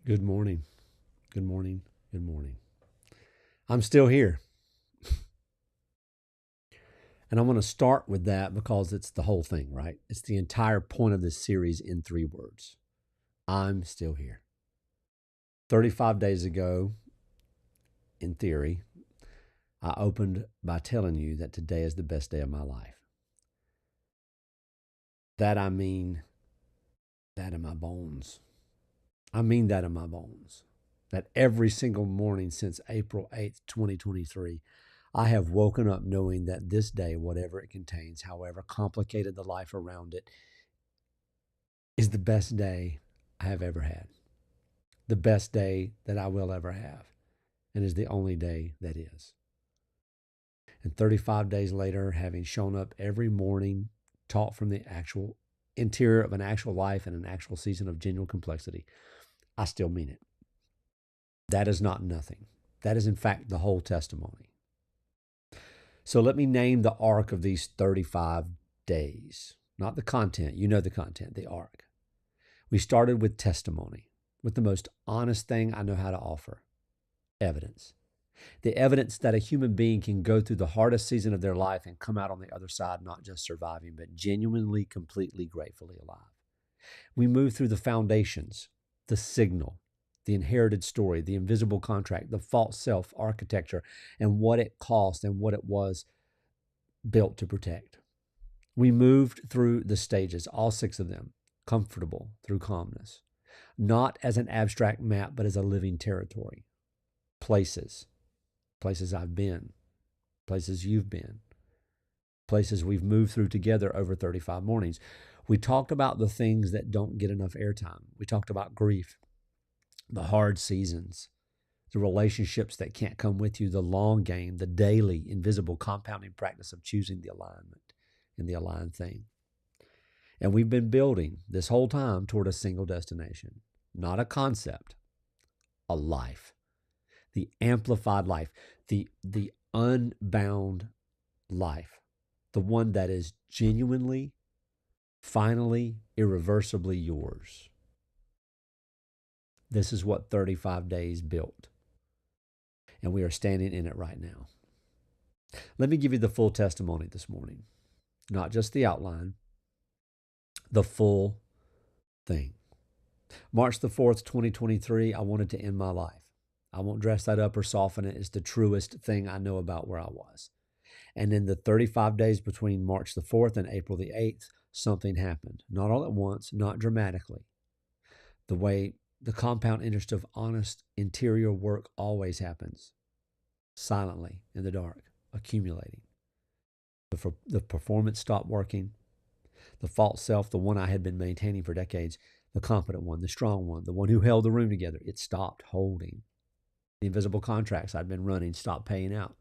Good morning. Good morning. Good morning. I'm still here. And I want to start with that because it's the whole thing, right? It's the entire point of this series in three words. I'm still here. 35 days ago, in theory, I opened by telling you that today is the best day of my life. That I mean that in my bones. I mean that in my bones. That every single morning since April 8th, 2023, I have woken up knowing that this day, whatever it contains, however complicated the life around it, is the best day I have ever had. The best day that I will ever have, and is the only day that is. And 35 days later, having shown up every morning, taught from the actual interior of an actual life and an actual season of genuine complexity, I still mean it. That is not nothing. That is, in fact, the whole testimony. So let me name the arc of these 35 days, not the content. You know the content, the arc. We started with testimony, with the most honest thing I know how to offer, evidence. The evidence that a human being can go through the hardest season of their life and come out on the other side, not just surviving, but genuinely, completely, gratefully alive. We move through the foundations, the signal, the inherited story, the invisible contract, the false self architecture, and what it cost and what it was built to protect. We moved through the stages, all six of them, comfortable through calmness, not as an abstract map, but as a living territory. Places, places I've been, places you've been, places we've moved through together over 35 mornings. We talked about the things that don't get enough airtime. We talked about grief, the hard seasons, the relationships that can't come with you, the long game, the daily, invisible, compounding practice of choosing the alignment and the aligned thing. And we've been building this whole time toward a single destination, not a concept, a life, the amplified life, the unbound life, the one that is genuinely, finally, irreversibly yours. This is what 35 days built, and we are standing in it right now. Let me give you the full testimony this morning, not just the outline, the full thing. March the 4th, 2023, I wanted to end my life. I won't dress that up or soften it. It's the truest thing I know about where I was. And in the 35 days between March the 4th and April the 8th, something happened. Not all at once, not dramatically. The way the compound interest of honest interior work always happens, silently in the dark, accumulating. The performance stopped working. The false self, the one I had been maintaining for decades, the confident one, the strong one, the one who held the room together, it stopped holding. The invisible contracts I'd been running stopped paying out.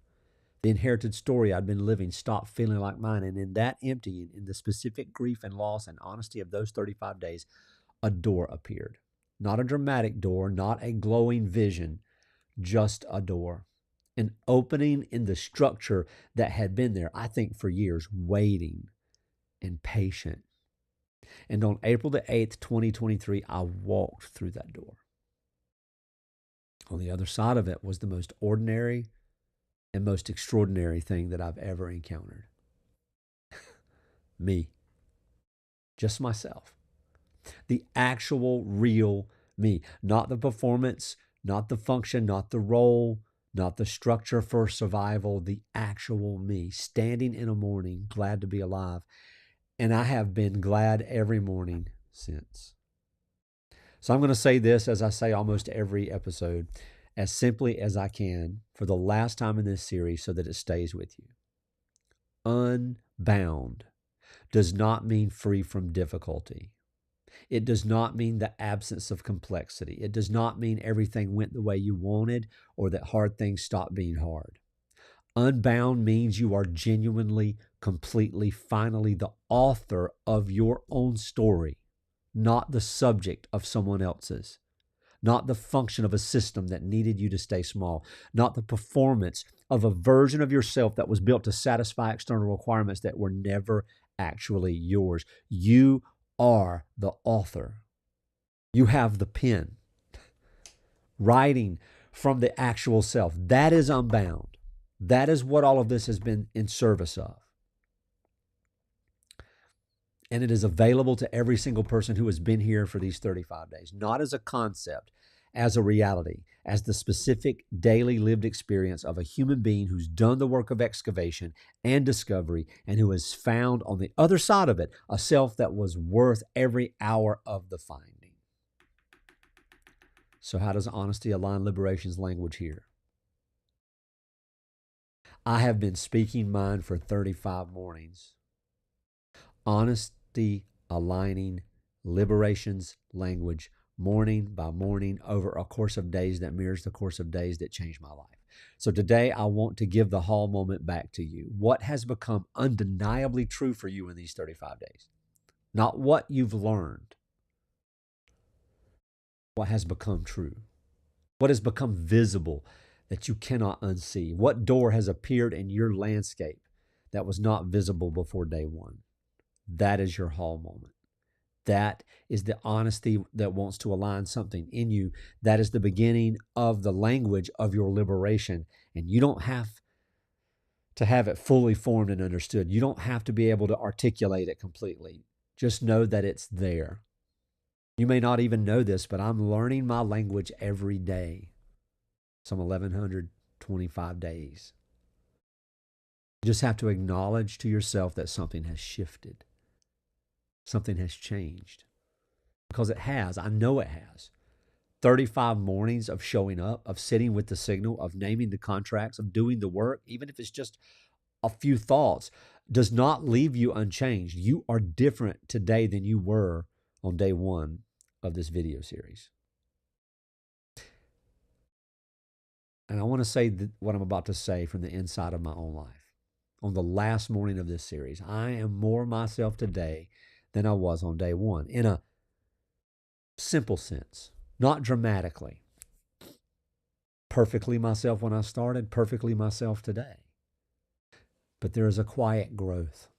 The inherited story I'd been living stopped feeling like mine. And in that emptying, in the specific grief and loss and honesty of those 35 days, a door appeared. Not a dramatic door, not a glowing vision, just a door. An opening in the structure that had been there, I think, for years, waiting and patient. And on April the 8th, 2023, I walked through that door. On the other side of it was the most ordinary and most extraordinary thing that I've ever encountered. Me. Just myself. The actual, real me. Not the performance, not the function, not the role, not the structure for survival. The actual me. Standing in a morning, glad to be alive. And I have been glad every morning since. So I'm going to say this, as I say almost every episode, as simply as I can for the last time in this series so that it stays with you. Unbound does not mean free from difficulty. It does not mean the absence of complexity. It does not mean everything went the way you wanted or that hard things stopped being hard. Unbound means you are genuinely, completely, finally the author of your own story, not the subject of someone else's, not the function of a system that needed you to stay small, not the performance of a version of yourself that was built to satisfy external requirements that were never actually yours. You are the author. You have the pen. writing from the actual self. That is Unbound. That is what all of this has been in service of. And it is available to every single person who has been here for these 35 days, not as a concept, as a reality, as the specific daily lived experience of a human being who's done the work of excavation and discovery and who has found on the other side of it a self that was worth every hour of the finding. So how does honesty align liberation's language here? I have been speaking mine for 35 mornings. Honesty aligning liberation's language morning by morning over a course of days that mirrors the course of days that changed my life. So today I want to give the hall moment back to you. What has become undeniably true for you in these 35 days? Not what you've learned. What has become true? What has become visible that you cannot unsee? What door has appeared in your landscape that was not visible before day one? That is your hall moment. That is the honesty that wants to align something in you. That is the beginning of the language of your liberation. And you don't have to have it fully formed and understood. You don't have to be able to articulate it completely. Just know that it's there. You may not even know this, but I'm learning my language every day. Some 1,125 days. You just have to acknowledge to yourself that something has shifted. Something has changed. Because it has. I know it has. 35 mornings of showing up, of sitting with the signal, of naming the contracts, of doing the work, even if it's just a few thoughts, does not leave you unchanged. You are different today than you were on day one of this video series. And I want to say what I'm about to say from the inside of my own life. On the last morning of this series, I am more myself today than I was on day one, in a simple sense, not dramatically. Perfectly myself when I started, perfectly myself today. But there is a quiet growth,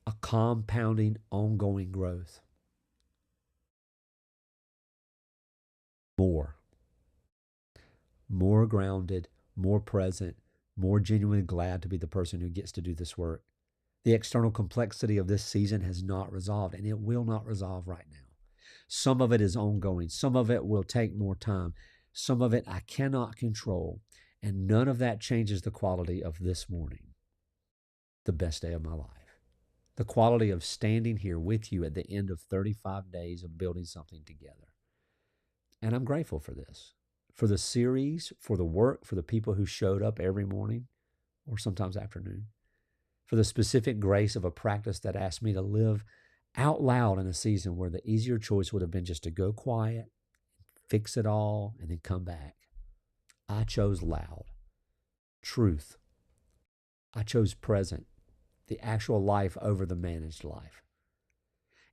a compounding, ongoing growth. More grounded, more present, more genuinely glad to be the person who gets to do this work. The external complexity of this season has not resolved, and it will not resolve right now. Some of it is ongoing. Some of it will take more time. Some of it I cannot control. And none of that changes the quality of this morning, the best day of my life. The quality of standing here with you at the end of 35 days of building something together. And I'm grateful for this, for the series, for the work, for the people who showed up every morning or sometimes afternoon, for the specific grace of a practice that asked me to live out loud in a season where the easier choice would have been just to go quiet, fix it all, and then come back. I chose loud, truth. I chose present, the actual life over the managed life.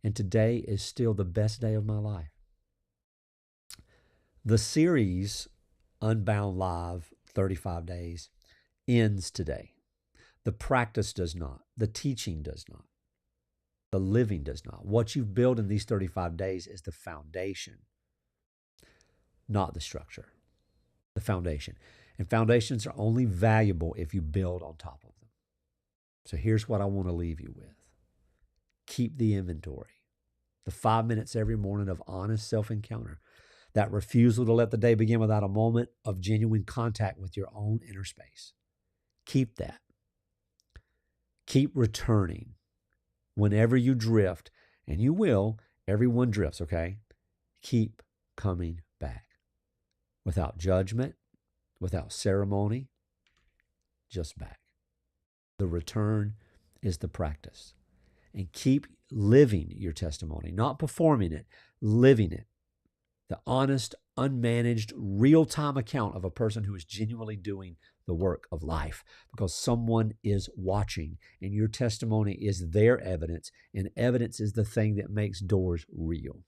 And today is still the best day of my life. The series, Unbound Live, 35 days, ends today. The practice does not. The teaching does not. The living does not. What you've built in these 35 days is the foundation, not the structure. The foundation. And foundations are only valuable if you build on top of them. So here's what I want to leave you with. Keep the inventory. The 5 minutes every morning of honest self-encounter. That refusal to let the day begin without a moment of genuine contact with your own inner space. Keep that. Keep returning. Whenever you drift, and you will, everyone drifts, okay? Keep coming back. Without judgment, without ceremony, just back. The return is the practice. And keep living your testimony, not performing it, living it. The honest, unmanaged, real-time account of a person who is genuinely doing the work of life, because someone is watching, and your testimony is their evidence, and evidence is the thing that makes doors real.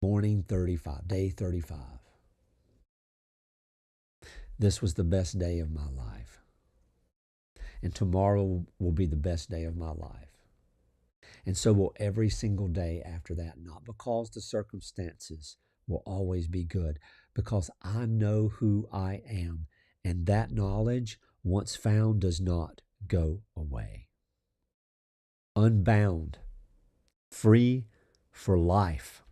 Morning 35, day 35. This was the best day of my life. And tomorrow will be the best day of my life. And so will every single day after that, not because the circumstances will always be good, because I know who I am. And that knowledge, once found, does not go away. Unbound, free for life.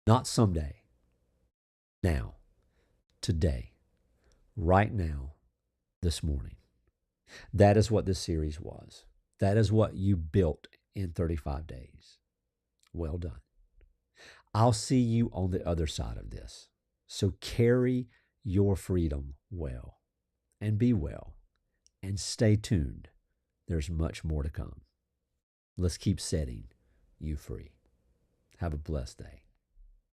Not someday, now, today, right now, this morning. That is what this series was. That is what you built in 35 days. Well done. I'll see you on the other side of this. So carry your freedom well and be well and stay tuned. There's much more to come. Let's keep setting you free. Have a blessed day.